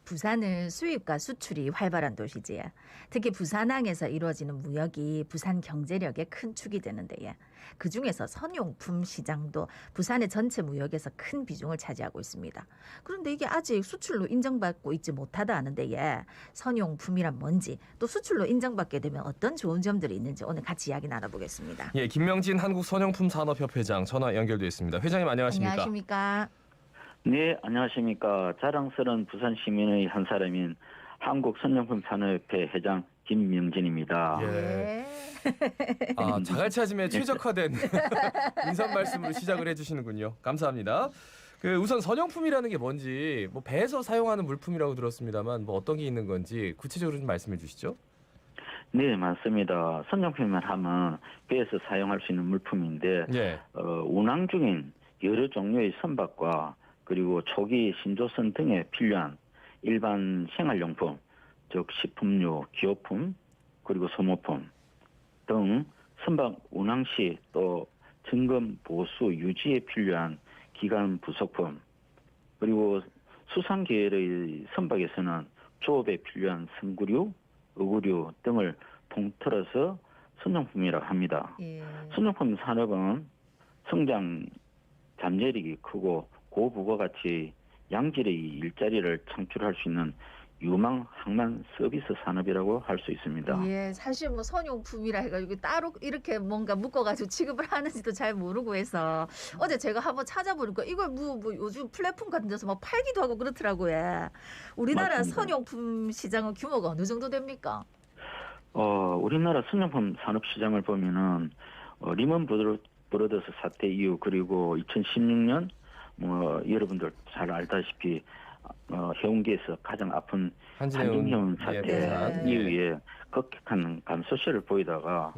부산은 수입과 수출이 활발한 도시지. 특히 부산항에서 이루어지는 무역이 부산 경제력의 큰 축이 되는데 그중에서 선용품 시장도 부산의 전체 무역에서 큰 비중을 차지하고 있습니다. 그런데 이게 아직 수출로 인정받고 있지 못하다 하는데 선용품이란 뭔지 또 수출로 인정받게 되면 어떤 좋은 점들이 있는지 오늘 같이 이야기 나눠보겠습니다. 예, 김명진 한국선용품산업협회장 전화 연결돼 있습니다. 회장님 안녕하십니까? 안녕하십니까? 네, 안녕하십니까. 자랑스러운 부산 시민의 한 사람인 한국선용품산업협회 회장 김명진입니다. 예. 자갈치 아침에 최적화된 인사 말씀으로 시작을 해주시는군요. 감사합니다. 우선 선용품이라는 게 뭔지 배에서 사용하는 물품이라고 들었습니다만 어떤 게 있는 건지 구체적으로 좀 말씀해 주시죠. 네, 맞습니다. 선용품을 하면 배에서 사용할 수 있는 물품인데 예. 운항 중인 여러 종류의 선박과 그리고 초기 신조선 등에 필요한 일반 생활용품, 즉 식품류, 기호품, 그리고 소모품 등 선박 운항 시 또 점검, 보수, 유지에 필요한 기관 부속품, 그리고 수상 계열의 선박에서는 조업에 필요한 선구류, 어구류 등을 통틀어서 선용품이라고 합니다. 예. 선용품 산업은 성장 잠재력이 크고 고부가가치 양질의 일자리를 창출할 수 있는 유망 항만 서비스 산업이라고 할 수 있습니다. 예, 사실 선용품이라 해가지고 따로 이렇게 뭔가 묶어가지고 취급을 하는지도 잘 모르고 해서 어제 제가 한번 찾아보니까 이걸 요즘 플랫폼 같은 데서 팔기도 하고 그렇더라고요. 우리나라 맞습니다. 선용품 시장은 규모가 어느 정도 됩니까? 우리나라 선용품 산업 시장을 보면은 리먼 브러더스 사태 이후 그리고 2016년 여러분들 잘 알다시피 해운기에서 가장 아픈 한진해운 사태 이후에 급격한 감소세를 보이다가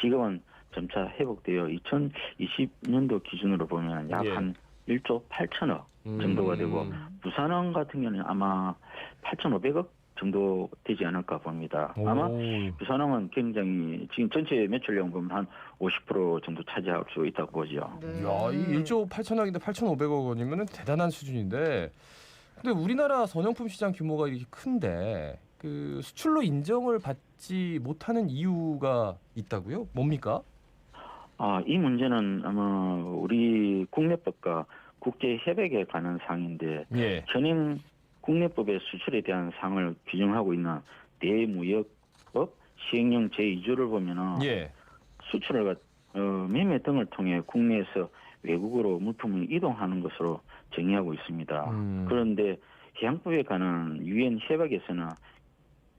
지금은 점차 회복되어 2020년도 기준으로 보면 약 한 1조 8천억 정도가 되고 부산항 같은 경우는 아마 8,500억 정도 되지 않을까 봅니다. 아마 부산항은 굉장히 지금 전체 매출량 보면 한 50% 정도 차지할 수 있다고 보죠. 네. 이야, 이 1조 8천억인데 8,500억 원이면 대단한 수준인데 근데 우리나라 선용품 시장 규모가 이렇게 큰데 수출로 인정을 받지 못하는 이유가 있다고요? 뭡니까? 이 문제는 아마 우리 국내법과 국제 협약에 관한 사항인데 현행 국내법의 수출에 대한 사항을 규정하고 있는 대무역법 시행령 제2조를 보면은 수출을 매매 등을 통해 국내에서 외국으로 물품을 이동하는 것으로 정의하고 있습니다. 그런데 해양법에 관한 유엔 협약에서는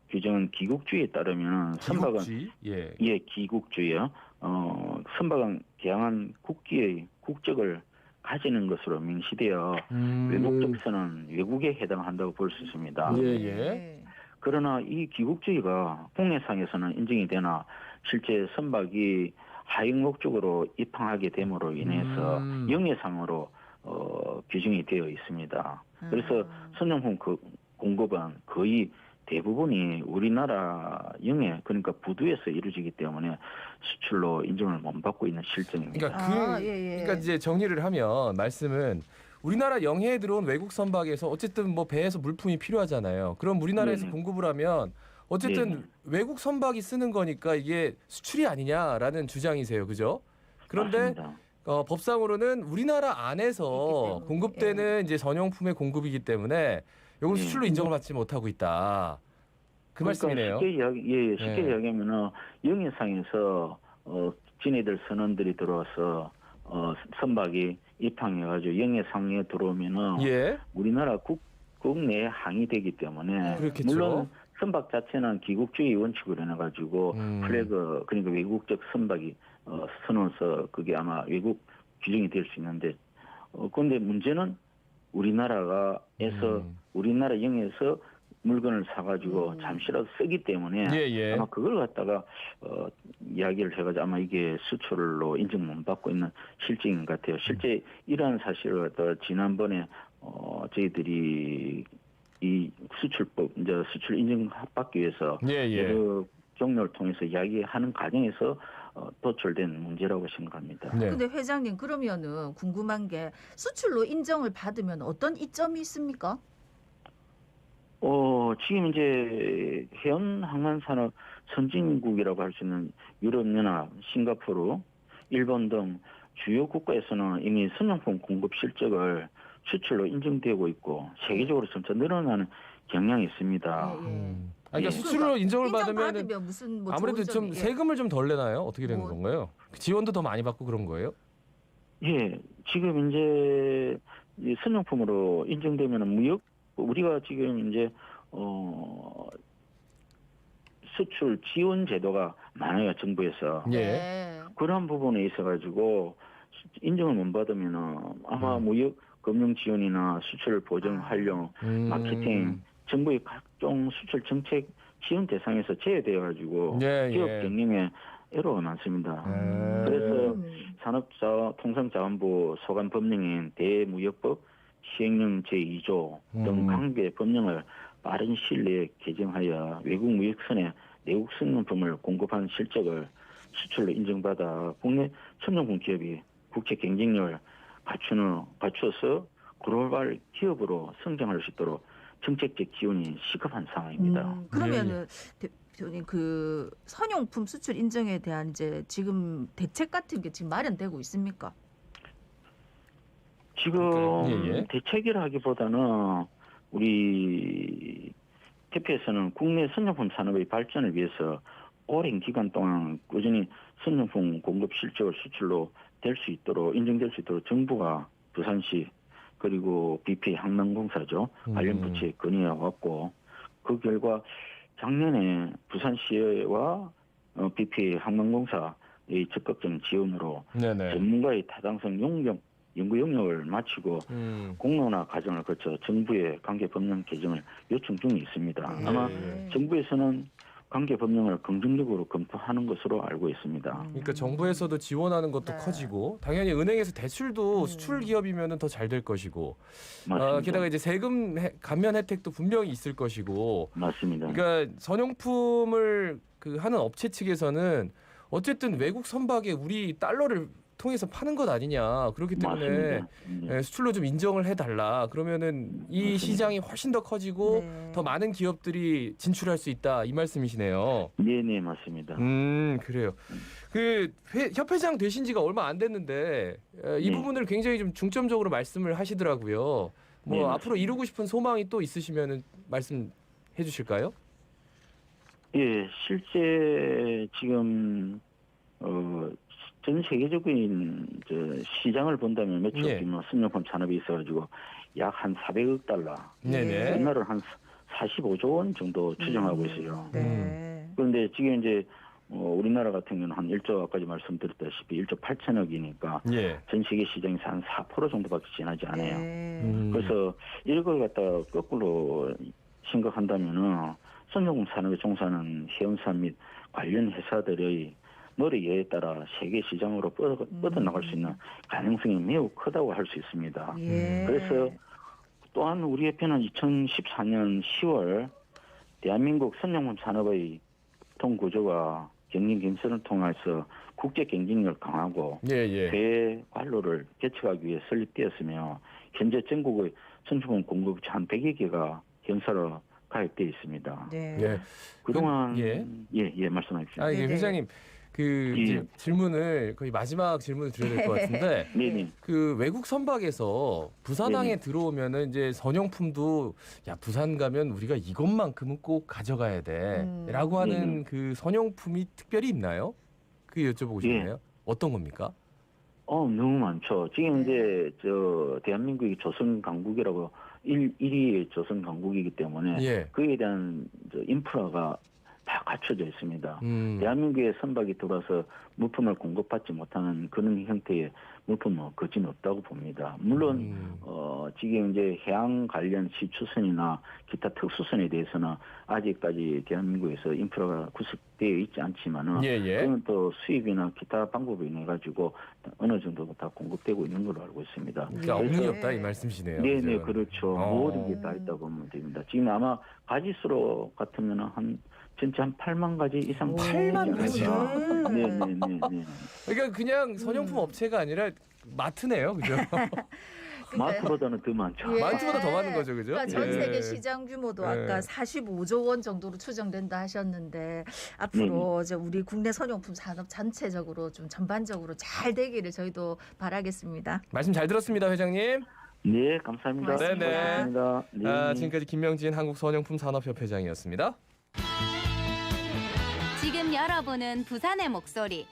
규정은 기국주의에 따르면 선박은 기국주의요. 선박은 다양한 국기의 국적을 가지는 것으로 명시되어 외국적선은 외국에 해당한다고 볼 수 있습니다. 그러나 이 기국주의가 국내상에서는 인정이 되나 실제 선박이 하역 목적으로 입항하게 됨으로 인해서 영해상으로 규정이 되어 있습니다. 그래서 선용품 공급은 거의 대부분이 우리나라 영해 그러니까 부두에서 이루어지기 때문에 수출로 인정을 못 받고 있는 실정입니다. 그러니까 이제 정리를 하면 말씀은 우리나라 영해에 들어온 외국 선박에서 어쨌든 배에서 물품이 필요하잖아요. 그럼 우리나라에서 공급을 하면 어쨌든 외국 선박이 쓰는 거니까 이게 수출이 아니냐라는 주장이세요, 그죠? 그런데 법상으로는 우리나라 안에서 공급되는 이제 선용품의 공급이기 때문에 이건 수출로 인정을 받지 못하고 있다. 그 말씀이네요. 쉽게 이야기하면 영해상에서 지네들 선원들이 들어와서 선박이 입항해가지고 영해상에 들어오면은 우리나라 국내 항이 되기 때문에 물론 선박 자체는 기국주의 원칙으로 해가지고 플래그 그러니까 외국적 선박이 선원서 그게 아마 외국 규정이 될 수 있는데 그런데 문제는 우리나라에서 우리나라 영해에서 물건을 사가지고 잠시라도 쓰기 때문에 아마 그걸 갖다가 이야기를 해가지고 아마 이게 수출로 인정 못 받고 있는 실정인 것 같아요. 실제 이러한 사실을 갖다가 지난번에 저희들이 이 수출법 이제 수출 인정 받기 위해서 여러 경로를 통해서 이야기하는 과정에서 도출된 문제라고 생각합니다. 근데 회장님 그러면은 궁금한 게 수출로 인정을 받으면 어떤 이점이 있습니까? 지금 이제 해운 항만 산업 선진국이라고 할 수 있는 유럽연합, 싱가포르, 일본 등 주요 국가에서는 이미 선용품 공급 실적을 수출로 인정되고 있고 세계적으로 점차 늘어나는 경향이 있습니다. 예, 예. 그러니까 예. 수출로 인정을 받으면 인정받으면 무슨 뭐 아무래도 좋은 좀 점이- 예. 세금을 좀 덜 내나요? 어떻게 되는 뭐- 건가요? 지원도 더 많이 받고 그런 거예요? 예, 지금 이제 이 선용품으로 인정되면 무역 우리가 지금 이제 수출 지원 제도가 많아요 정부에서. 예. 네. 그런 부분에 있어가지고 인정을 못 받으면은 아마 무역 금융 지원이나 수출 보정 활용 마케팅 정부의 각종 수출 정책 지원 대상에서 제외되어가지고 예, 기업 예. 경영에 애로가 많습니다. 그래서 산업통상자원부 소관 법령인 대무역법 시행령 제2조 등 관계 법령을 빠른 시일 내에 개정하여 외국 무역선에 내국 선용품을 공급한 실적을 수출로 인정받아 국내 선용품 기업이 국제 경쟁력을 갖추어서 글로벌 기업으로 성장할 수 있도록 정책적 지원이 시급한 상황입니다. 그러면은 대표님 그 선용품 수출 인정에 대한 이제 지금 대책 같은 게 지금 마련되고 있습니까? 지금 예. 대책이라기보다는 우리 대표에서는 국내 선용품 산업의 발전을 위해서 오랜 기간 동안 꾸준히 선용품 공급 실적을 수출로 될 수 있도록 인정될 수 있도록 정부가 부산시 그리고 BP 항만공사죠 관련 부처에 건의해 왔고 그 결과 작년에 부산시와 BP 항만공사의 적극적인 지원으로 네네. 전문가의 타당성 연구 용역을 마치고 공론화 과정을 거쳐 정부의 관계 법령 개정을 요청 중에 있습니다. 아마 정부에서는 관계 법령을 긍정적으로 검토하는 것으로 알고 있습니다. 그러니까 정부에서도 지원하는 것도 네. 커지고 당연히 은행에서 대출도 수출 기업이면 더 잘 될 것이고 맞습니다. 게다가 이제 세금 감면 혜택도 분명히 있을 것이고 맞습니다. 그러니까 선용품을 그 하는 업체 측에서는 어쨌든 외국 선박에 우리 달러를 통해서 파는 것 아니냐 그렇기 때문에 맞습니다. 수출로 좀 인정을 해달라 그러면은 이 맞습니다. 시장이 훨씬 더 커지고 네. 더 많은 기업들이 진출할 수 있다 이 말씀이시네요. 네네 맞습니다. 그래요. 그 협회장 되신 지가 얼마 안 됐는데 이 네. 부분을 굉장히 좀 중점적으로 말씀을 하시더라고요. 뭐 네, 앞으로 맞습니다. 이루고 싶은 소망이 또 있으시면은 말씀해 주실까요? 예, 실제 지금 전 세계적인 시장을 본다면 매출 예. 규모 선용품 산업이 있어가지고 약 한 400억 달러, 네네. 옛날은 한 45조 원 정도 추정하고 있어요. 네. 그런데 지금 이제 우리나라 같은 경우는 한 1조 아까 말씀드렸다시피 1조 8천억이니까 예. 전 세계 시장에서 한 4% 정도밖에 지나지 않아요. 네. 그래서 이걸 갖다가 거꾸로 생각한다면은 선용품 산업에 종사하는 해운사 및 관련 회사들의 머리에 따라 세계 시장으로 뻗어나갈 수 있는 가능성이 매우 크다고 할 수 있습니다. 예. 그래서 또한 우리 협회는 2014년 10월 대한민국 선용품 산업의 통구조와 경영 개선을 통해서 국제 경쟁력을 강화하고 예. 배 관로를 개척하기 위해 설립되었으며 현재 전국의 선용품 공급처 한 100여 개가 현사로 가입되어 있습니다. 네. 예. 그동안 예. 예 말씀하십시오. 이게 네네. 회장님 그 예. 이제 질문을 거의 마지막 질문을 드려야 될 것 같은데 네네. 그 외국 선박에서 부산항에 네네. 들어오면은 이제 선용품도 야 부산 가면 우리가 이것만큼은 꼭 가져가야 돼라고 하는 네네. 그 선용품이 특별히 있나요? 그게 여쭤보고 싶네요. 어떤 겁니까? 너무 많죠. 지금 이제 대한민국이 조선 강국이라고 1위의 조선 강국이기 때문에 예. 그에 대한 인프라가 다 갖춰져 있습니다. 대한민국의 선박이 들어와서 물품을 공급받지 못하는 그런 형태의 물품은 거진 없다고 봅니다. 물론 지금 이제 해양 관련 시추선이나 기타 특수선에 대해서는 아직까지 대한민국에서 인프라가 구축되어 있지 않지만은 그건 또 수입이나 기타 방법에 인해 가지고 어느 정도 다 공급되고 있는 걸로 알고 있습니다. 그러니까 없는 없다 이 말씀이시네요. 네네 그죠? 그렇죠. 모든 게 다 있다고 보면 됩니다. 지금 아마 가지수로 같으면은 한 전체 한 8만 가지 이상 8만 가지요? 네네네. 그러니까 그냥 선용품 업체가 아니라 마트네요, 그죠? 마트보다는 더 많죠. 예. 마트보다 더 많은 거죠, 그죠? 그러니까 전 예. 세계 시장 규모도 아까 예. 45조 원 정도로 추정된다 하셨는데 앞으로 이제 우리 국내 선용품 산업 전체적으로 좀 전반적으로 잘 되기를 저희도 바라겠습니다. 말씀 잘 들었습니다, 회장님. 네, 감사합니다. 고맙습니다. 고맙습니다. 네. 지금까지 김명진 한국선용품산업협회장이었습니다. 지금 여러분은 부산의 목소리